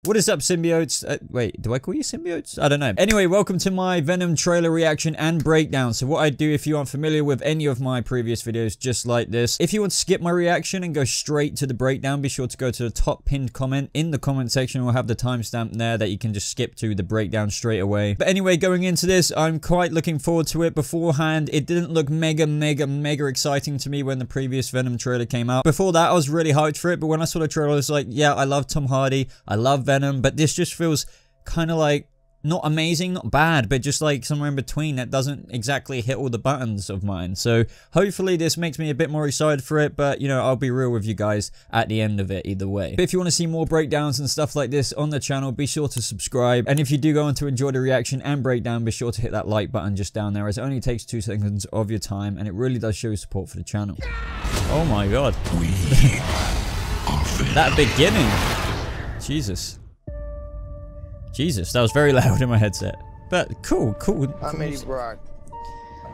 What is up, Symbiotes? Wait, do I call you Symbiotes? I don't know. Anyway, welcome to my Venom trailer reaction and breakdown. So what I do, if you aren't familiar with any of my previous videos just like this, if you want to skip my reaction and go straight to the breakdown, be sure to go to the top pinned comment in the comment section. We'll have the timestamp there that you can just skip to the breakdown straight away. But anyway, going into this, I'm quite looking forward to it. Beforehand, it didn't look mega exciting to me when the previous Venom trailer came out. Before that, I was really hyped for it, but when I saw the trailer, I was like, yeah, I love Tom Hardy, I love Venom, but this just feels kind of like not amazing, not bad, but just like somewhere in between that doesn't exactly hit all the buttons of mine. So hopefully this makes me a bit more excited for it, but you know, I'll be real with you guys at the end of it either way. But if you want to see more breakdowns and stuff like this on the channel, be sure to subscribe. And if you do go on to enjoy the reaction and breakdown, be sure to hit that like button just down there, as it only takes 2 seconds of your time and it really does show your support for the channel. Oh my god. That beginning. Jesus. Jesus, that was very loud in my headset. But cool. I'm Eddie Brock.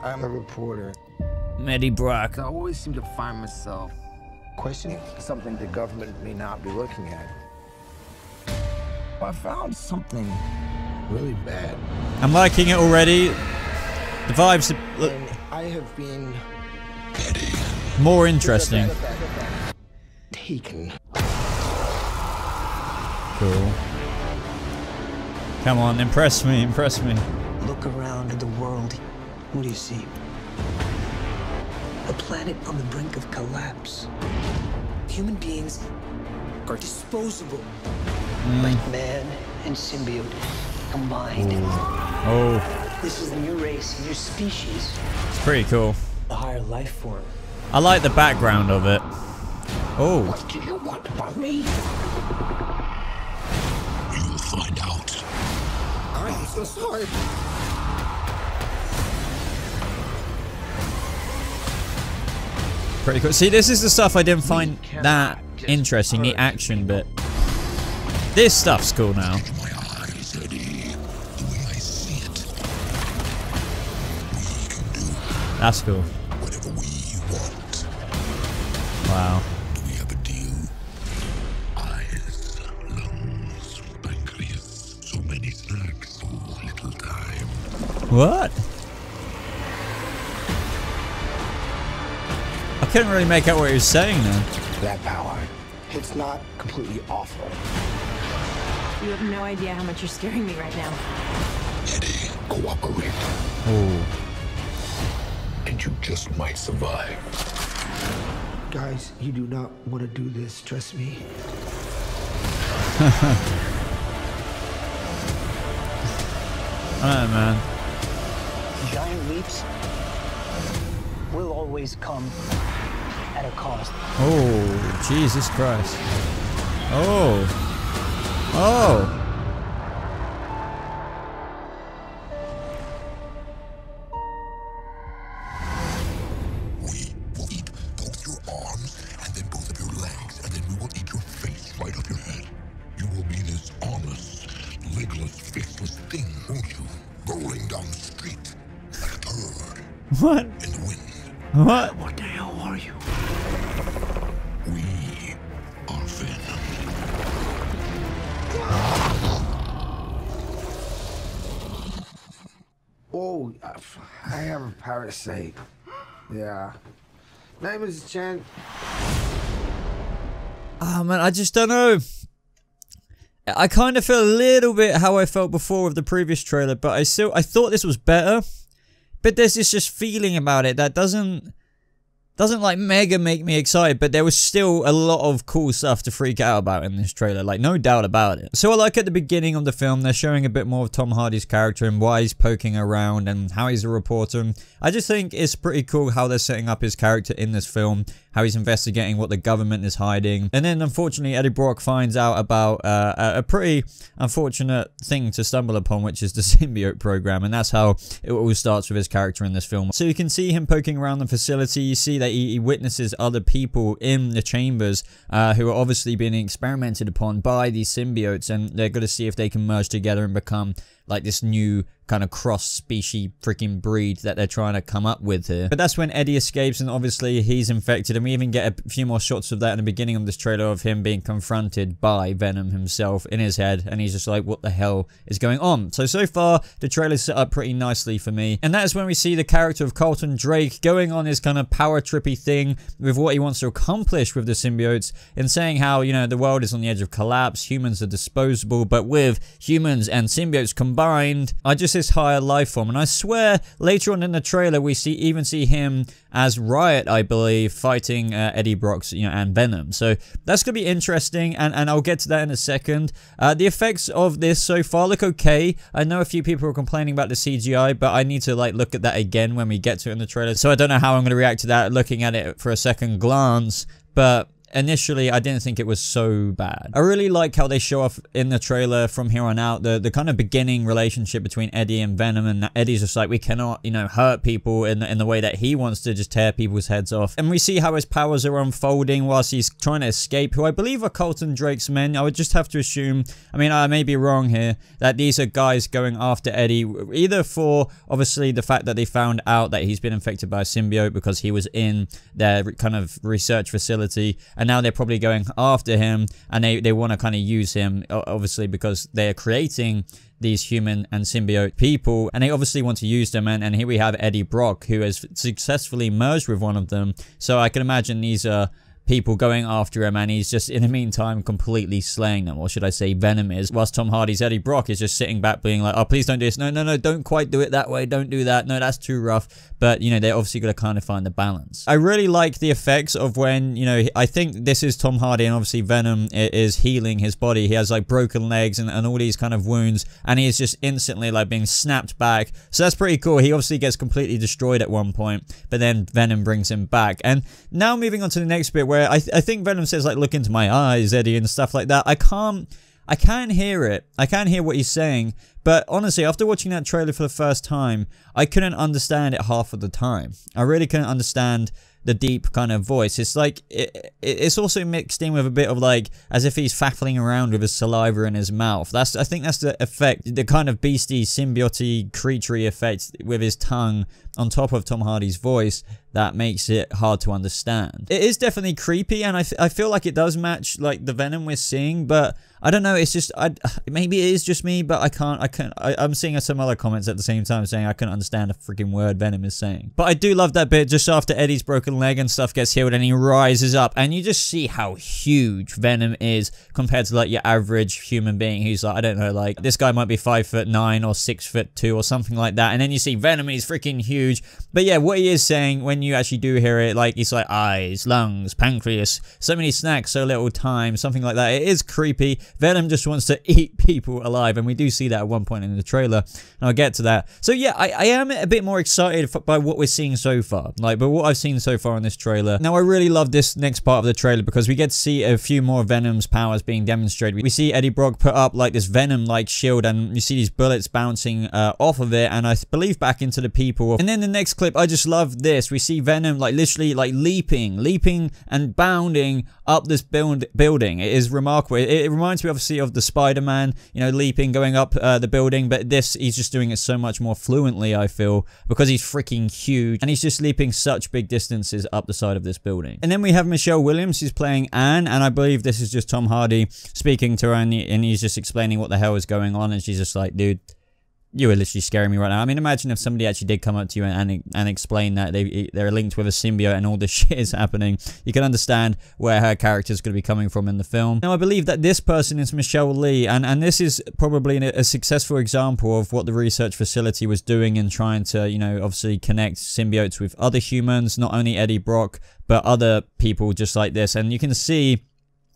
I'm a reporter. Eddie Brock. I always seem to find myself questioning something the government may not be looking at. I found something really bad. I'm liking it already. The vibes and I have been more interesting. Taken. Cool. Come on, impress me. Look around at the world. What do you see? A planet on the brink of collapse. Human beings are disposable. Like man and symbiote combined. Oh. This is a new race, a new species. It's pretty cool. A higher life form. I like the background of it. Oh. What do you want from me? You'll find out. I'm so sorry. Pretty cool. See, this is the stuff I didn't find that interesting, the action bit. This stuff's cool now. My eyes, Eddie. The way I see it. We can do That's cool. whatever we want. Wow. Do we have a deal? Eyes, lungs, pancreas, so many snacks, so little time. What? I couldn't really make out what he was saying then. That power, it's not completely awful. You have no idea how much you're scaring me right now. Eddie, cooperate. Oh. And you just might survive. Guys, you do not want to do this, trust me. I don't know, man. Giant leaps will always come at a cost. Oh, Jesus Christ. Oh. Oh. We will eat both your arms and then both of your legs, and then we will eat your face right off your head. You will be this armless, legless, faceless thing, won't you? Rolling down the street like a turd What? in the wind. What? What the hell are you? We are Venom. Oh, I have a parasite. Yeah. Name is Chen. Oh man, I just don't know. I kind of feel a little bit how I felt before with the previous trailer, but I thought this was better. But there's this just feeling about it that doesn't like mega make me excited, but there was still a lot of cool stuff to freak out about in this trailer, like no doubt about it. So I like at the beginning of the film, they're showing a bit more of Tom Hardy's character and why he's poking around and how he's a reporter. I just think it's pretty cool how they're setting up his character in this film, how he's investigating what the government is hiding. And then unfortunately Eddie Brock finds out about a pretty unfortunate thing to stumble upon, which is the Symbiote program, and that's how it all starts with his character in this film. So you can see him poking around the facility, you see that he witnesses other people in the chambers who are obviously being experimented upon by these symbiotes, and they're going to see if they can merge together and become like this new kind of cross-species freaking breed that they're trying to come up with here. But that's when Eddie escapes, and obviously he's infected, and we even get a few more shots of that in the beginning of this trailer of him being confronted by Venom himself in his head, and he's just like, what the hell is going on? So far, the trailer's set up pretty nicely for me, and that is when we see the character of Carlton Drake going on his kind of power trippy thing with what he wants to accomplish with the symbiotes, and saying how, you know, the world is on the edge of collapse, humans are disposable, but with humans and symbiotes combined are just this higher life form. And I swear later on in the trailer we even see him as Riot, I believe, fighting Eddie Brock's, you know, and Venom. So that's gonna be interesting, and I'll get to that in a second. The effects of this so far look okay. I know a few people are complaining about the CGI, but I need to like look at that again when we get to it in the trailer, so I don't know how I'm gonna react to that looking at it for a second glance, but initially I didn't think it was so bad. I really like how they show off in the trailer from here on out the kind of beginning relationship between Eddie and Venom, and Eddie's just like, we cannot, you know, hurt people in the way that he wants to just tear people's heads off. And we see how his powers are unfolding whilst he's trying to escape, who I believe are Carlton Drake's men. I would just have to assume, I mean, I may be wrong here, that these are guys going after Eddie, either for obviously the fact that they found out that he's been infected by a symbiote because he was in their kind of research facility, and now they're probably going after him, and they want to kind of use him, obviously, because they're creating these human and symbiote people, and they obviously want to use them, and here we have Eddie Brock, who has successfully merged with one of them. So I can imagine these are people going after him, and he's just in the meantime completely slaying them, or should I say Venom is, whilst Tom Hardy's Eddie Brock is just sitting back being like, oh, please don't do this, no, don't quite do it that way, don't do that, no, that's too rough. But, you know, they're obviously going to kind of find the balance. I really like the effects of when, you know, I think this is Tom Hardy, and obviously Venom is healing his body. He has like broken legs and all these kind of wounds, and he is just instantly like being snapped back. So that's pretty cool. He obviously gets completely destroyed at one point, but then Venom brings him back. And now moving on to the next bit, where I think Venom says like, look into my eyes, Eddie, and stuff like that. I can hear it. I can hear what he's saying. But honestly, after watching that trailer for the first time, I couldn't understand it half of the time. I really couldn't understand the deep kind of voice. It's like, it's also mixed in with a bit of like, as if he's faffling around with his saliva in his mouth. I think that's the effect, the kind of beastie, symbiote, creaturey effect with his tongue on top of Tom Hardy's voice that makes it hard to understand. It is definitely creepy, and I feel like it does match like the Venom we're seeing, but I don't know, it's just, maybe it is just me, but I'm seeing some other comments at the same time saying I couldn't understand a freaking word Venom is saying. But I do love that bit just after Eddie's broken leg and stuff gets healed, and he rises up, and you just see how huge Venom is compared to like your average human being who's like, I don't know, like this guy might be 5'9" or 6'2" or something like that, and then you see Venom, he's freaking huge. But yeah, what he is saying when you actually do hear it, like he's like eyes, lungs, pancreas, so many snacks, so little time, something like that. It is creepy. Venom just wants to eat people alive, and we do see that at one point in the trailer, and I'll get to that. So yeah, I am a bit more excited by what we're seeing so far, but what I've seen so far in this trailer. Now I really love this next part of the trailer because we get to see a few more Venom's powers being demonstrated. We see Eddie Brock put up like this Venom-like shield, and you see these bullets bouncing off of it, and I believe back into the people. And then the next clip, I just love this. We see Venom like literally like leaping and bounding up this building. It is remarkable. It reminds me obviously of the Spider-Man, you know, leaping, going up the building, but this, he's just doing it so much more fluently, I feel, because he's freaking huge, and he's just leaping such big distances up the side of this building. And then we have Michelle Williams, who's playing Anne, and I believe this is just Tom Hardy speaking to her, and he's just explaining what the hell is going on, and she's just like, dude, you are literally scaring me right now. I mean, imagine if somebody actually did come up to you and explain that they're linked with a symbiote and all this shit is happening. You can understand where her character is going to be coming from in the film. Now, I believe that this person is Michelle Lee, and this is probably a successful example of what the research facility was doing in trying to, you know, obviously connect symbiotes with other humans, not only Eddie Brock, but other people just like this. And you can see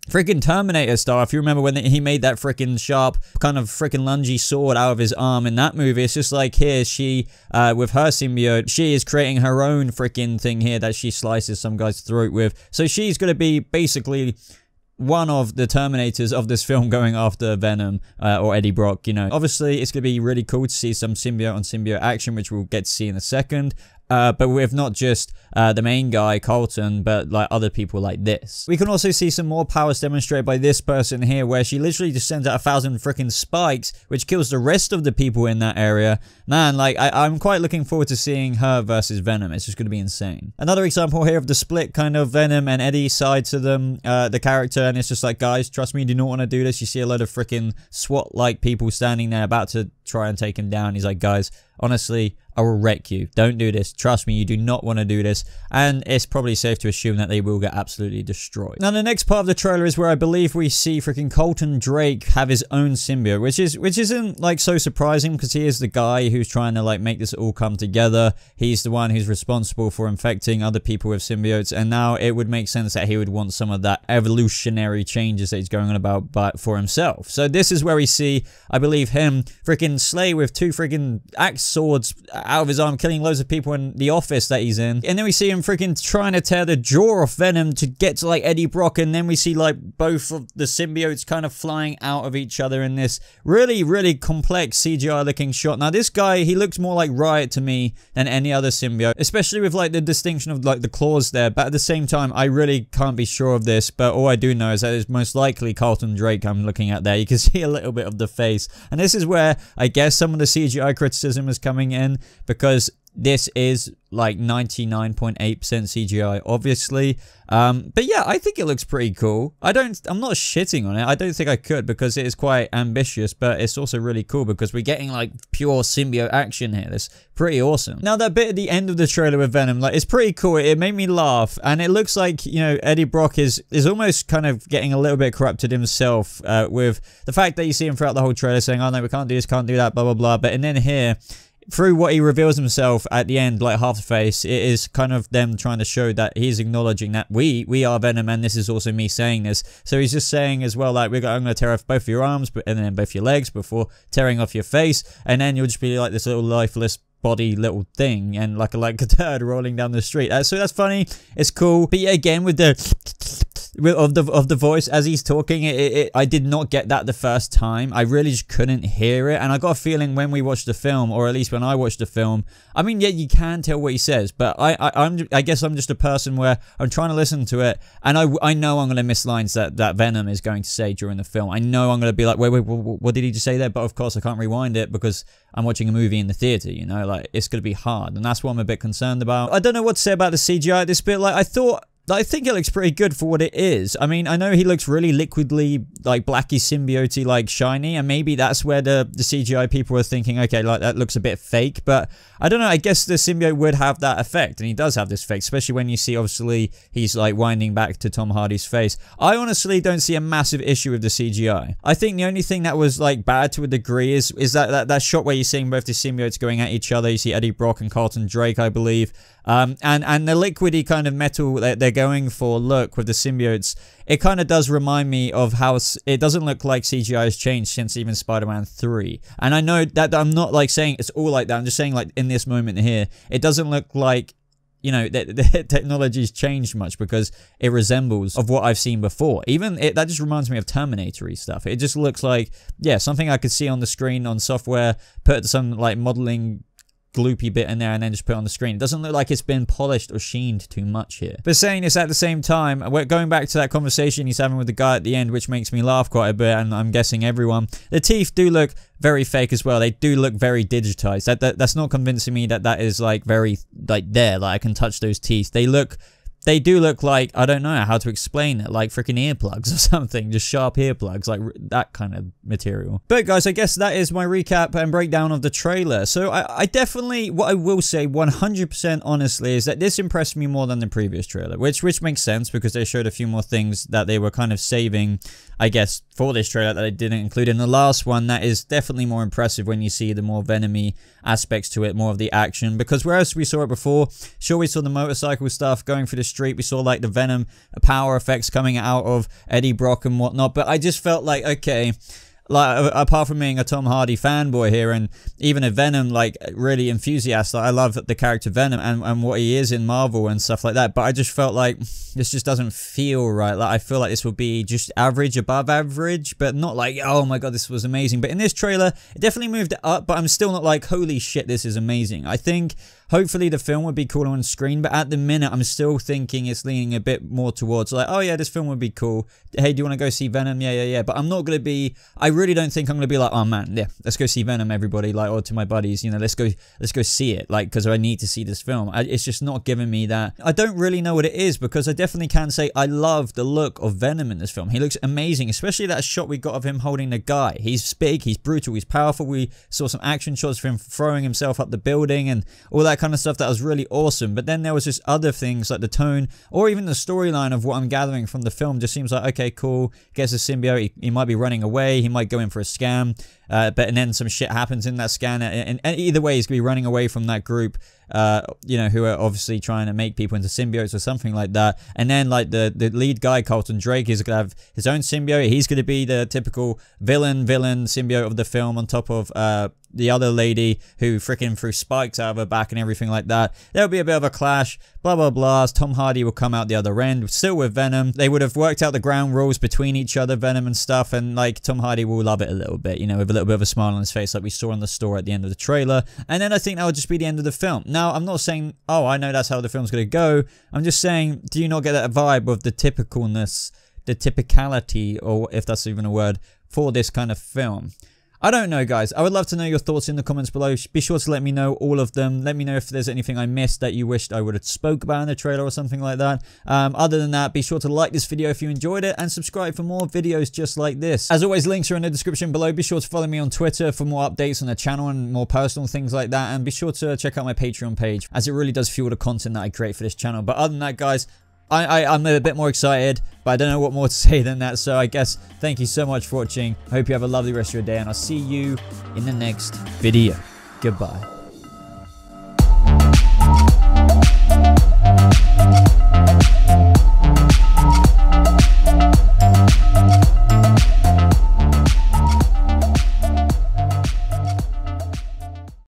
freaking Terminator style, if you remember when he made that freaking sharp kind of freaking lungy sword out of his arm in that movie. It's just like here, she with her symbiote, she is creating her own freaking thing here that she slices some guy's throat with. So she's going to be basically one of the Terminators of this film going after Venom or Eddie Brock, you know. Obviously, it's going to be really cool to see some symbiote on symbiote action, which we'll get to see in a second. but with not just the main guy, Colton, but like other people like this. We can also see some more powers demonstrated by this person here, where she literally just sends out 1,000 freaking spikes, which kills the rest of the people in that area. Man, like, I'm quite looking forward to seeing her versus Venom. It's just going to be insane. Another example here of the split kind of Venom and Eddie side to them, the character, and it's just like, guys, trust me, you do not want to do this. You see a load of freaking SWAT-like people standing there about to try and take him down. He's like, guys, honestly, I will wreck you. Don't do this. Trust me, you do not want to do this. And it's probably safe to assume that they will get absolutely destroyed. Now, the next part of the trailer is where I believe we see freaking Colton Drake have his own symbiote, which isn't like so surprising, because he is the guy who's trying to like make this all come together. He's the one who's responsible for infecting other people with symbiotes, and now it would make sense that he would want some of that evolutionary changes that he's going on about but for himself. So this is where we see, I believe, him freaking slay with 2 freaking axe swords out of his arm, killing loads of people in the office that he's in. And then we see him freaking trying to tear the jaw off Venom to get to like Eddie Brock, and then we see like both of the symbiotes kind of flying out of each other in this really, really complex CGI looking shot. Now this guy, he looks more like Riot to me than any other symbiote, especially with like the distinction of like the claws there, but at the same time I really can't be sure of this, but all I do know is that it's most likely Colton Drake I'm looking at there. You can see a little bit of the face, and this is where I guess some of the CGI criticism is coming in, because this is like 99.8% CGI, obviously. But yeah, I think it looks pretty cool. I'm not shitting on it. I don't think I could, because it is quite ambitious, but it's also really cool because we're getting like pure symbiote action here. That's pretty awesome. Now that bit at the end of the trailer with Venom, like, it's pretty cool. It made me laugh, and it looks like, you know, Eddie Brock is almost kind of getting a little bit corrupted himself, with the fact that you see him throughout the whole trailer saying, oh no, we can't do this, can't do that, blah blah blah. But and then here, through what he reveals himself at the end, like half the face, it is kind of them trying to show that he's acknowledging that we are Venom, and this is also me saying this. So he's just saying as well, like, I'm going to tear off both your arms, and then both your legs before tearing off your face, and then you'll just be like this little lifeless body little thing, and like a turd rolling down the street. So that's funny. It's cool. But yeah, again, with the of the voice as he's talking, I did not get that the first time. I really just couldn't hear it, and I got a feeling when we watched the film, or at least when I watched the film, I mean, yeah, you can tell what he says, but I guess I'm just a person where I'm trying to listen to it, and I know I'm going to miss lines that Venom is going to say during the film. I know I'm going to be like, wait, what did he just say there? But of course I can't rewind it because I'm watching a movie in the theater, you know, like, it's going to be hard, and that's what I'm a bit concerned about. I don't know what to say about the CGI at this bit. Like, I think it looks pretty good for what it is. I mean, I know he looks really liquidly, like, blacky symbiote, like, shiny, and maybe that's where the CGI people are thinking, okay, like, that looks a bit fake, but I don't know, I guess the symbiote would have that effect, and he does have this effect, especially when you see, obviously, he's, like, winding back to Tom Hardy's face. I honestly don't see a massive issue with the CGI. I think the only thing that was, like, bad to a degree is that shot where you're seeing both the symbiotes going at each other. You see Eddie Brock and Colton Drake, I believe, and the liquidy kind of metal that they're going for look with the symbiotes, it kind of does remind me of how it doesn't look like CGI has changed since even Spider-Man 3. And I know that I'm not like saying it's all like that. I'm just saying, like, in this moment here, it doesn't look like, you know, the technology's changed much, because it resembles of what I've seen before. Even that just reminds me of Terminator-y stuff. It just looks like, yeah, something I could see on the screen on software, put some like modeling gloopy bit in there and then just put it on the screen. It doesn't look like it's been polished or sheened too much here. But saying this at the same time, we're going back to that conversation he's having with the guy at the end, which makes me laugh quite a bit, and I'm guessing everyone. The teeth do look very fake as well. They do look very digitized. That's not convincing me that is like very like there, like I can touch those teeth. They do look like, I don't know how to explain it, like freaking earplugs or something, just sharp earplugs, like that kind of material. But guys, I guess that is my recap and breakdown of the trailer. So I definitely, what I will say 100% honestly is that this impressed me more than the previous trailer, which makes sense because they showed a few more things that they were kind of saving, I guess, for this trailer that they didn't include in the last one. That is definitely more impressive when you see the more Venom-y aspects to it, more of the action, because whereas we saw it before, sure, we saw the motorcycle stuff going through the street, we saw like the Venom power effects coming out of Eddie Brock and whatnot, but I just felt like, okay, like, apart from being a Tom Hardy fanboy here, and even a Venom, like, really enthusiast, like, I love the character Venom and what he is in Marvel and stuff like that, but I just felt like this just doesn't feel right. Like, I feel like this would be just average, above average, but not like, oh my god, this was amazing. But in this trailer, it definitely moved it up, but I'm still not like, holy shit, this is amazing. I think hopefully the film would be cool on screen, but at the minute I'm still thinking it's leaning a bit more towards like, oh yeah, this film would be cool. Hey, do you want to go see Venom? Yeah. But I'm not going to be, I really don't think I'm going to be like, oh man, yeah, let's go see Venom, everybody, like, or to my buddies, you know, let's go see it, like, because I need to see this film. It's just not giving me that. I don't really know what it is, because I definitely can say I love the look of Venom in this film. He looks amazing, especially that shot we got of him holding the guy. He's big, he's brutal, he's powerful. We saw some action shots of him throwing himself up the building and all that kind of stuff. That was really awesome. But then there was just other things like the tone or even the storyline of what I'm gathering from the film just seems like, okay, cool, gets a symbiote, he might be running away, he might go in for a scam, and then some shit happens in that scan, and either way he's gonna be running away from that group, you know, who are obviously trying to make people into symbiotes or something like that. And then like the lead guy, Carlton Drake, is gonna have his own symbiote. He's gonna be the typical villain symbiote of the film, on top of the other lady who freaking threw spikes out of her back and everything like that. There'll be a bit of a clash, blah blah blah. Tom Hardy will come out the other end, still with Venom. They would have worked out the ground rules between each other, Venom and stuff, and like Tom Hardy will love it a little bit, you know, with a little bit of a smile on his face like we saw in the store at the end of the trailer. And then I think that would just be the end of the film. Now, I'm not saying, oh, I know that's how the film's going to go. I'm just saying, do you not get that vibe of the typicalness, the typicality, or if that's even a word, for this kind of film? I don't know, guys. I would love to know your thoughts in the comments below. Be sure to let me know all of them. Let me know if there's anything I missed that you wished I would have spoke about in the trailer or something like that. Other than that, be sure to like this video if you enjoyed it and subscribe for more videos just like this. As always, links are in the description below. Be sure to follow me on Twitter for more updates on the channel and more personal things like that. And be sure to check out my Patreon page, as it really does fuel the content that I create for this channel. But other than that, guys, I'm a bit more excited, but I don't know what more to say than that. So I guess thank you so much for watching. I hope you have a lovely rest of your day, and I'll see you in the next video. Goodbye.